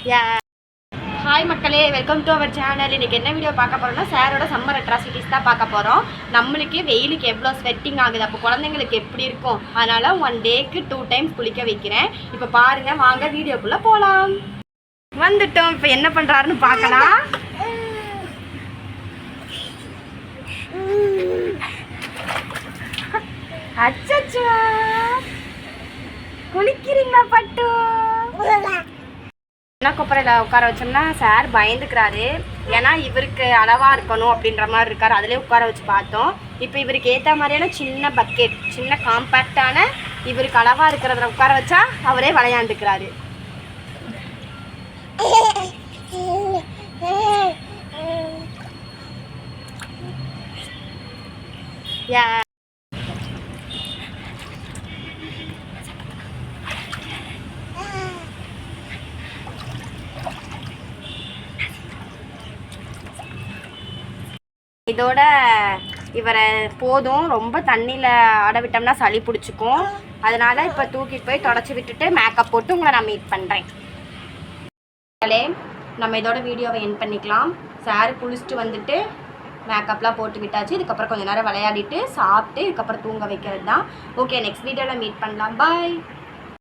Hi மக்களே, welcome to our channel. இன்றைக்கி என்ன வீடியோ பார்க்க போகிறோம்னா, சாரோட சம்மர் அட்ராசிட்டிஸ் தான் பார்க்க போகிறோம். நம்மளுக்கு வெயிலுக்கு எவ்வளோ ஸ்வெட்டிங் ஆகுது, அப்போ குழந்தைங்களுக்கு எப்படி இருக்கும், அதனால் 1 டேக்கு 2 டைம்ஸ் குளிக்க வைக்கிறேன். இப்போ பாருங்கள், வாங்க வீடியோக்குள்ளே போகலாம். வந்துட்டோம். இப்போ என்ன பண்ணுறாருன்னு பார்க்கலாம். அச்சச்சோ, குளிக்கிறீங்களா பட்டு? கொப்பரையில் உட்கார வச்சோம்னா சார் பயந்துக்கிறாரு. ஏன்னா இவருக்கு அளவாக இருக்கணும் அப்படின்ற மாதிரி இருக்கார். அதிலே உட்கார வச்சு பார்த்தோம். இப்போ இவருக்கு ஏற்ற மாதிரியான சின்ன பக்கெட், சின்ன காம்பேக்டான இவருக்கு அளவாக இருக்கிறத உட்கார வச்சா அவரே விளையாண்டுக்கிறாரு. இதோட இவரை போதும், ரொம்ப தண்ணியில் ஆட விட்டோம்னா சளி பிடிச்சிக்கும். அதனால் இப்போ தூக்கிட்டு போய் தொடச்சி விட்டுட்டு மேக்கப் போட்டு உங்களை நான் மீட் பண்ணுறேன். நம்ம இதோட வீடியோவை எண்ட் பண்ணிக்கலாம். சார் குளிச்சுட்டு வந்துட்டு மேக்கப்லாம் போட்டு விட்டாச்சு. இதுக்கப்புறம் கொஞ்சம் நேரம் விளையாடிட்டு சாப்பிட்டு இதுக்கப்புறம் தூங்க வைக்கிறது தான். ஓகே, நெக்ஸ்ட் வீடியோவில் மீட் பண்ணலாம். பாய்.